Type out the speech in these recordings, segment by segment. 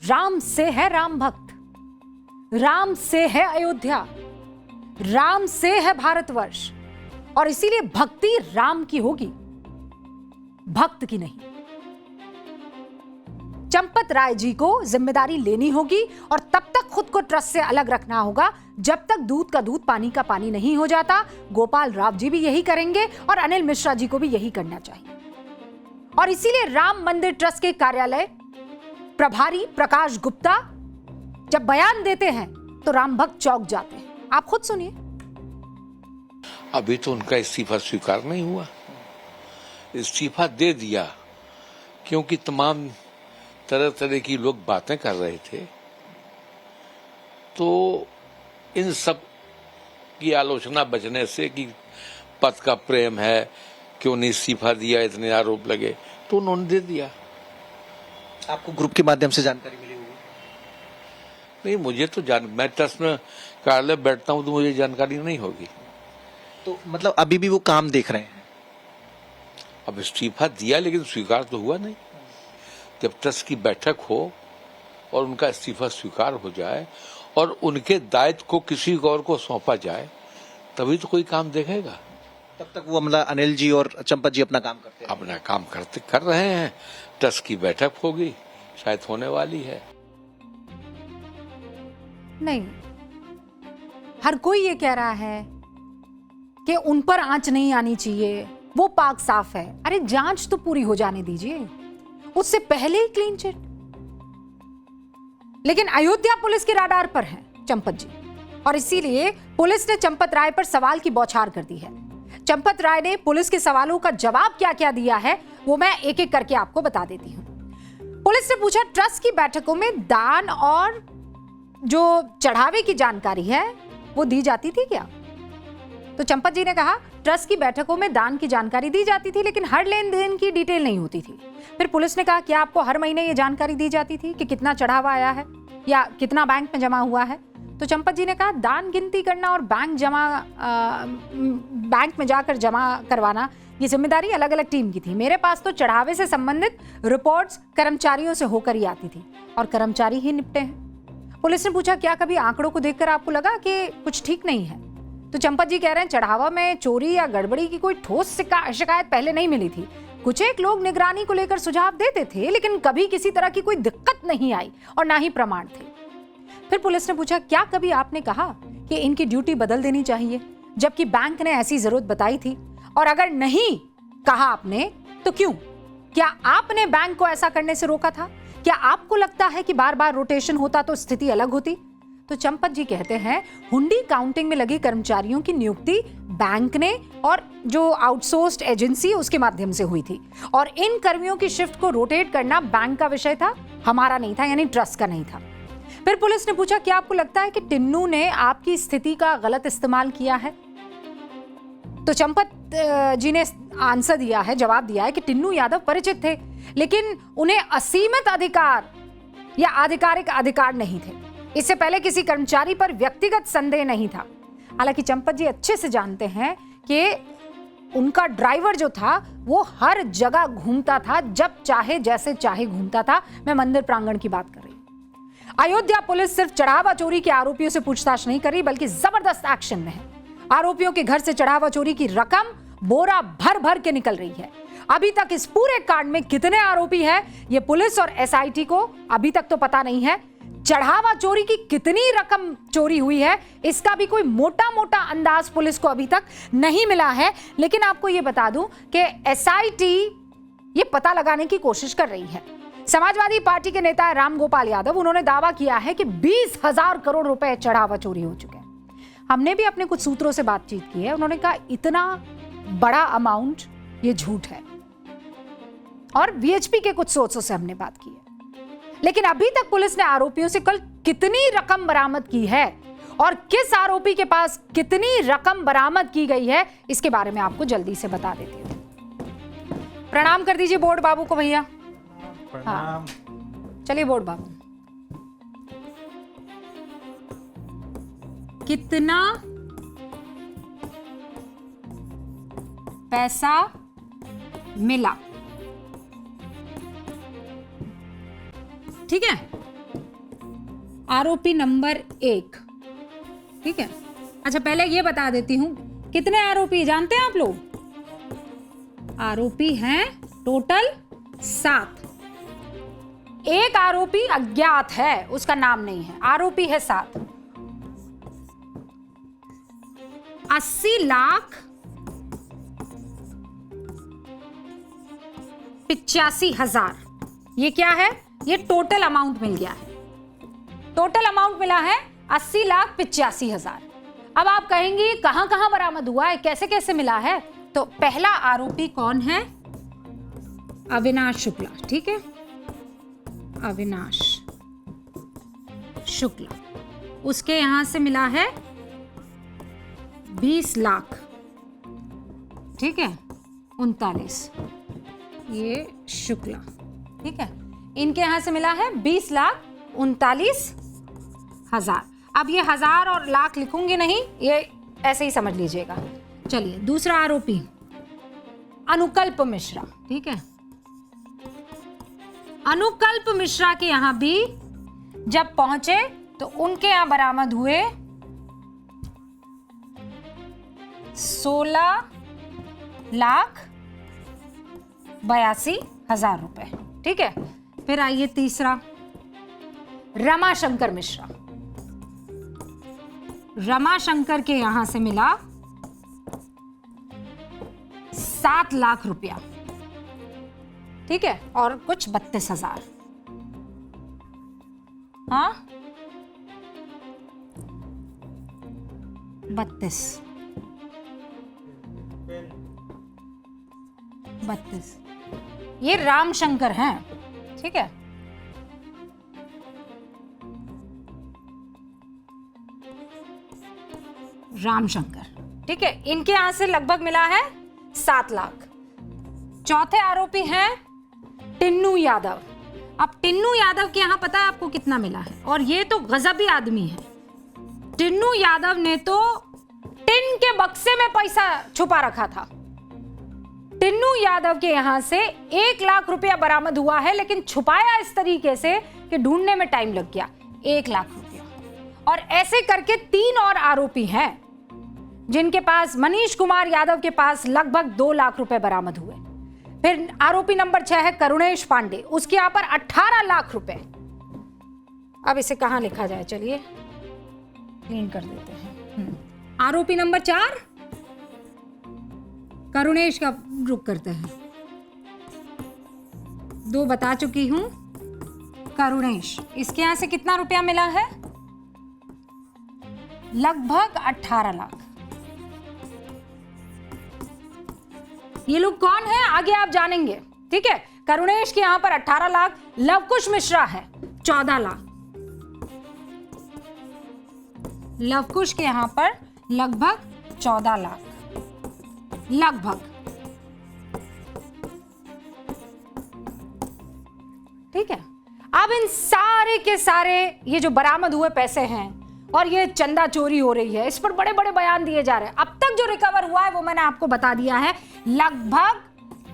राम से है राम भक्त, राम से है अयोध्या, राम से है भारतवर्ष, और इसीलिए भक्ति राम की होगी, भक्त की नहीं। चंपत राय जी को जिम्मेदारी लेनी होगी और तब तक खुद को ट्रस्ट से अलग रखना होगा जब तक दूध का दूध पानी का पानी नहीं हो जाता। गोपाल राव जी भी यही करेंगे और अनिल मिश्रा जी को भी यही करना चाहिए। और इसीलिए राम मंदिर ट्रस्ट के कार्यालय प्रभारी प्रकाश गुप्ता जब बयान देते हैं तो राम भक्त चौंक जाते हैं। आप खुद सुनिए। अभी तो उनका इस्तीफा स्वीकार नहीं हुआ, इस्तीफा दे दिया क्योंकि तमाम तरह तरह की लोग बातें कर रहे थे। तो इन सब की आलोचना बचने से कि पद का प्रेम है, क्यों नहीं इस्तीफा दिया, इतने आरोप लगे, तो उन्होंने दे दिया। आपको ग्रुप के माध्यम से जानकारी मिली होगी? नहीं, मुझे तो मैं ट्रस्ट में कार्यालय बैठता हूं तो मुझे जानकारी नहीं होगी। तो मतलब अभी भी वो काम देख रहे हैं? अब इस्तीफा दिया लेकिन स्वीकार तो हुआ नहीं। जब ट्रस्ट की बैठक हो और उनका इस्तीफा स्वीकार हो जाए और उनके दायित्व को किसी और को सौंपा जाए तभी तो कोई काम देखेगा। तब तक वो मतलब अनिल जी और चंपत जी अपना काम करते हैं? अपना काम कर रहे हैं। ट्रस्ट की बैठक होगी, शायद होने वाली है। नहीं, हर कोई ये कह रहा है कि उन पर आंच नहीं आनी चाहिए, वो पाक साफ है। अरे जांच तो पूरी हो जाने दीजिए, उससे पहले ही क्लीन चिट। लेकिन अयोध्या पुलिस के राडार पर है चंपत जी, और इसीलिए पुलिस ने चंपत राय पर सवाल की बौछार कर दी है। चंपत राय ने पुलिस के सवालों का जवाब क्या क्या दिया है वो मैं एक एक करके आपको बता देती हूं। पुलिस ने पूछा, ट्रस्ट की बैठकों में दान और जो चढ़ावे की जानकारी है वो दी जाती थी क्या? तो चंपत जी ने कहा, ट्रस्ट की बैठकों में दान की जानकारी दी जाती थी लेकिन हर लेन देन की डिटेल नहीं होती थी। फिर पुलिस ने कहा, क्या आपको हर महीने ये जानकारी दी जाती थी कि कितना चढ़ावा आया है या कितना बैंक में जमा हुआ है? तो चंपत जी ने कहा, दान गिनती करना और बैंक में जाकर जमा करवाना ये जिम्मेदारी अलग अलग टीम की थी। मेरे पास तो चढ़ावे से संबंधित रिपोर्ट्स कर्मचारियों से होकर ही आती थी और कर्मचारी ही निपटे हैं। पुलिस ने पूछा, क्या कभी आंकड़ों को देखकर आपको लगा कि कुछ ठीक नहीं है? तो चंपत जी कह रहे हैं, चढ़ावा में चोरी या गड़बड़ी की कोई ठोस शिकायत पहले नहीं मिली थी। कुछ एक लोग निगरानी को लेकर सुझाव देते थे लेकिन कभी किसी तरह की कोई दिक्कत नहीं आई और ना ही प्रमाण थे। फिर पुलिस ने पूछा, क्या कभी आपने कहा कि इनकी ड्यूटी बदल देनी चाहिए जबकि बैंक ने ऐसी जरूरत बताई थी? और अगर नहीं कहा आपने तो क्यों? क्या आपने बैंक को ऐसा करने से रोका था? क्या आपको लगता है कि बार बार रोटेशन होता तो स्थिति अलग होती? तो चंपत जी कहते हैं, हुंडी काउंटिंग में लगे कर्मचारियों की नियुक्ति बैंक ने और जो आउटसोर्स्ड एजेंसी उसके माध्यम से हुई थी और इन कर्मियों की शिफ्ट को रोटेट करना बैंक का विषय था, हमारा नहीं था, यानी ट्रस्ट का नहीं था। फिर पुलिस ने पूछा, क्या आपको लगता है कि टिन्नू ने आपकी स्थिति का गलत इस्तेमाल किया है? तो चंपत जी ने आंसर दिया है, जवाब दिया है कि टिन्नू यादव परिचित थे लेकिन उन्हें असीमित अधिकार या आधिकारिक अधिकार नहीं थे। इससे पहले किसी कर्मचारी पर व्यक्तिगत संदेह नहीं था। हालांकि चंपत जी अच्छे से जानते हैं कि उनका ड्राइवर जो था वो हर जगह घूमता था, जब चाहे जैसे चाहे घूमता था। मैं मंदिर प्रांगण की बात कर रही हूं। अयोध्या पुलिस सिर्फ चढ़ावा चोरी के आरोपियों से पूछताछ नहीं कर रही बल्कि जबरदस्त एक्शन में है। आरोपियों के घर से चढ़ावा चोरी की रकम बोरा भर भर के निकल रही है। अभी तक इस पूरे कांड में कितने आरोपी हैं ये पुलिस और एसआईटी को अभी तक तो पता नहीं है। चढ़ावा चोरी की कितनी रकम चोरी हुई है इसका भी कोई मोटा मोटा अंदाज पुलिस को अभी तक नहीं मिला है। लेकिन आपको यह बता दूं कि एसआईटी ये पता लगाने की कोशिश कर रही है। समाजवादी पार्टी के नेता राम गोपाल यादव, उन्होंने दावा किया है कि 20,000 करोड़ रुपए चढ़ावा चोरी हो चुके हैं। हमने भी अपने कुछ सूत्रों से बातचीत की है, उन्होंने कहा इतना बड़ा अमाउंट ये झूठ है। और वीएचपी के कुछ सोर्सों से हमने बात की है। लेकिन अभी तक पुलिस ने आरोपियों से कल कितनी रकम बरामद की है और किस आरोपी के पास कितनी रकम बरामद की गई है इसके बारे में आपको जल्दी से बता देती हूं। प्रणाम कर दीजिए बोर्ड बाबू को भैया। हाँ, चलिए बोर्ड बाबू, कितना पैसा मिला? ठीक है, आरोपी नंबर 1, ठीक है। अच्छा, पहले ये बता देती हूं कितने आरोपी जानते हैं आप लोग? आरोपी हैं टोटल 7। एक आरोपी अज्ञात है, उसका नाम नहीं है, आरोपी है 7। 80,85,000 ये क्या है? ये टोटल अमाउंट मिल गया है। टोटल अमाउंट मिला है 80,85,000। अब आप कहेंगे कहां कहां बरामद हुआ है, कैसे कैसे मिला है? तो पहला आरोपी कौन है? अविनाश शुक्ला, ठीक है। अविनाश शुक्ला, उसके यहां से मिला है 20 लाख, ठीक है। 39 ये शुक्ला, ठीक है। इनके यहां से मिला है 20,39,000। अब ये 1000 और लाख लिखूंगी नहीं, ये ऐसे ही समझ लीजिएगा। चलिए, दूसरा आरोपी अनुकल्प मिश्रा, ठीक है। अनुकल्प मिश्रा के यहां भी जब पहुंचे तो उनके यहां बरामद हुए 16,82,000 रुपए, ठीक है। फिर आइए तीसरा, रमाशंकर मिश्रा। रमाशंकर के यहां से मिला 7 लाख रुपया, ठीक है, और कुछ 32,000। हाँ, 32 ये रामशंकर हैं, ठीक है। रामशंकर, ठीक है। इनके यहां से लगभग मिला है 7 लाख। चौथे आरोपी हैं टिन्नू यादव। अब टिन्नू यादव के यहां पता है आपको कितना मिला है? और ये तो गजबी आदमी है। टिन्नू यादव ने तो टिन के बक्से में पैसा छुपा रखा था। टिन्नू यादव के यहां से 1 लाख रुपया बरामद हुआ है, लेकिन छुपाया इस तरीके से कि ढूंढने में टाइम लग गया। 1 लाख रुपया। और ऐसे करके 3 और आरोपी हैं जिनके पास, मनीष कुमार यादव के पास लगभग 2 लाख रुपए बरामद हुए। फिर आरोपी नंबर 6 है करुणेश पांडे, उसके यहां पर 18 लाख रुपए। अब इसे कहां लिखा जाए, चलिए क्लीन कर देते हैं। आरोपी नंबर 4 करुणेश का रुख करते हैं। 2 बता चुकी हूं, करुणेश, इसके यहां से कितना रुपया मिला है? लगभग 18 लाख। ये लोग कौन है आगे आप जानेंगे, ठीक है। करुणेश के यहां पर 18 लाख, लवकुश मिश्रा है 14 लाख, लवकुश के यहां पर लगभग 14 लाख, लगभग, ठीक है। अब इन सारे के सारे ये जो बरामद हुए पैसे हैं और ये चंदा चोरी हो रही है, इस पर बड़े बड़े बयान दिए जा रहे हैं। अब तक जो रिकवर हुआ है वो मैंने आपको बता दिया है, लगभग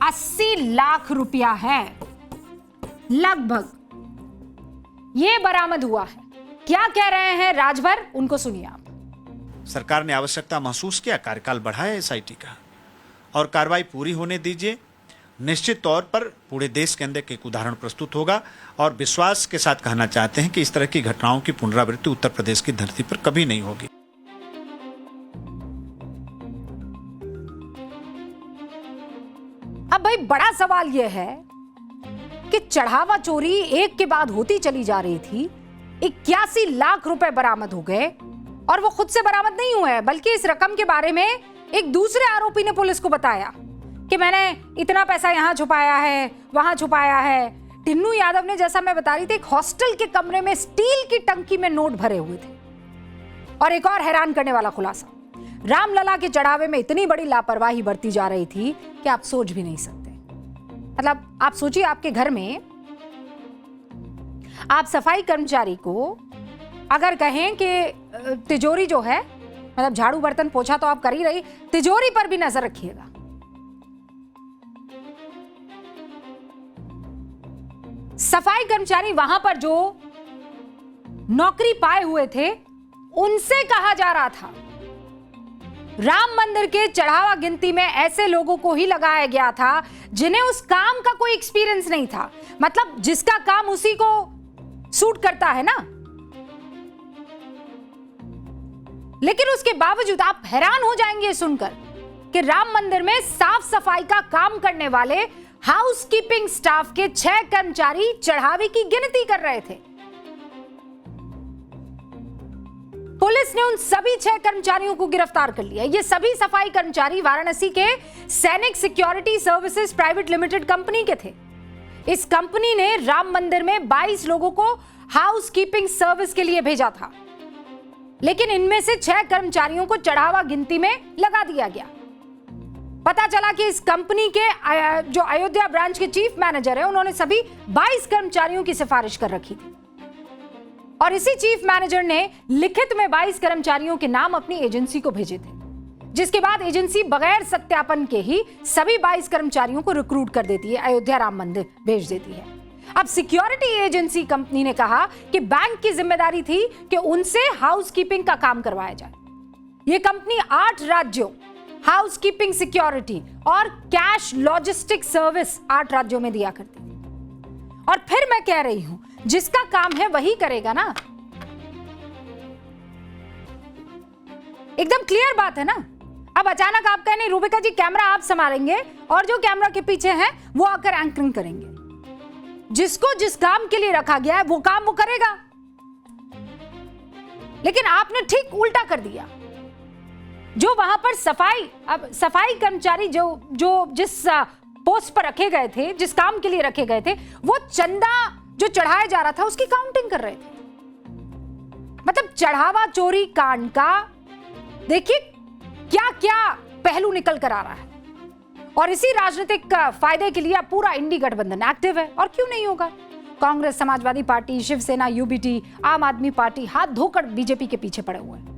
80 लाख रुपया है, लगभग ये बरामद हुआ है। क्या कह रहे हैं राजभर, उनको सुनिए आप। सरकार ने आवश्यकता महसूस किया, कार्यकाल बढ़ाया एसआईटी का और कार्रवाई पूरी होने दीजिए। निश्चित तौर पर पूरे देश के अंदर एक उदाहरण प्रस्तुत होगा और विश्वास के साथ कहना चाहते हैं कि इस तरह की घटनाओं की पुनरावृत्ति उत्तर प्रदेश की धरती पर कभी नहीं होगी। अब भाई बड़ा सवाल यह है कि चढ़ावा चोरी एक के बाद होती चली जा रही थी, 81 लाख रुपए बरामद हो गए और वो खुद से बरामद नहीं हुए, बल्कि इस रकम के बारे में एक दूसरे आरोपी ने पुलिस को बताया कि मैंने इतना पैसा यहां छुपाया है, वहां छुपाया है। टिन्नू यादव ने, जैसा मैं बता रही थी, एक हॉस्टल के कमरे में स्टील की टंकी में नोट भरे हुए थे। और एक और हैरान करने वाला खुलासा, रामलला के चढ़ावे में इतनी बड़ी लापरवाही बरती जा रही थी कि आप सोच भी नहीं सकते। मतलब आप सोचिए, आपके घर में आप सफाई कर्मचारी को अगर कहें कि तिजोरी जो है, मतलब झाड़ू बर्तन पोछा तो आप कर ही रही, तिजोरी पर भी नजर रखिएगा। सफाई कर्मचारी वहां पर जो नौकरी पाए हुए थे, उनसे कहा जा रहा था। राम मंदिर के चढ़ावा गिनती में ऐसे लोगों को ही लगाया गया था जिन्हें उस काम का कोई एक्सपीरियंस नहीं था, मतलब जिसका काम उसी को सूट करता है ना। लेकिन उसके बावजूद आप हैरान हो जाएंगे सुनकर कि राम मंदिर में साफ सफाई का काम करने वाले हाउसकीपिंग स्टाफ के 6 कर्मचारी चढ़ावे की गिनती कर रहे थे। पुलिस ने उन सभी 6 कर्मचारियों को गिरफ्तार कर लिया। ये सभी सफाई कर्मचारी वाराणसी के सैनिक security services private limited company के थे। इस कंपनी ने राम मंदिर में 22 लोगों को हाउसकीपिंग सर्विस के लिए भेजा था, लेकिन इनमें से 6 कर्मचारियों को चढ़ावा गिनती में लगा दिया गया। पता चला कि इस कंपनी के जो अयोध्या ब्रांच के चीफ मैनेजर हैं, उन्होंने सभी 22 कर्मचारियों की सिफारिश कर रखी थी और इसी चीफ मैनेजर ने लिखित में 22 कर्मचारियों के नाम अपनी एजेंसी को भेजे थे, जिसके बाद एजेंसी बगैर सत्यापन के ही सभी 22 कर्मचारियों को रिक्रूट कर देती है, अयोध्या राम मंदिर भेज देती है। अब सिक्योरिटी एजेंसी कंपनी ने कहा कि बैंक की जिम्मेदारी थी कि उनसे हाउसकीपिंग का काम करवाया जाए। यह कंपनी 8 राज्यों हाउसकीपिंग सिक्योरिटी और कैश लॉजिस्टिक सर्विस 8 राज्यों में दिया करती थी। और फिर मैं कह रही हूं, जिसका काम है वही करेगा ना। एकदम क्लियर बात है ना। अब अचानक आप कहें नहीं रूबिका जी कैमरा आप संभालेंगे और जो कैमरा के पीछे हैं वो आकर एंकरिंग करेंगे। जिसको जिस काम के लिए रखा गया है वो काम वो करेगा। लेकिन आपने ठीक उल्टा कर दिया। जो वहां पर सफाई कर्मचारी जो जिस पोस्ट पर रखे गए थे, जिस काम के लिए रखे गए थे, वो चंदा जो चढ़ाया जा रहा था उसकी काउंटिंग कर रहे थे। मतलब चढ़ावा चोरी कांड का देखिए क्या क्या पहलू निकल कर आ रहा है। और इसी राजनीतिक फायदे के लिए पूरा इंडी गठबंधन एक्टिव है। और क्यों नहीं होगा। कांग्रेस, समाजवादी पार्टी, शिवसेना, यूबीटी, आम आदमी पार्टी हाथ धोकर बीजेपी के पीछे पड़े हुए हैं।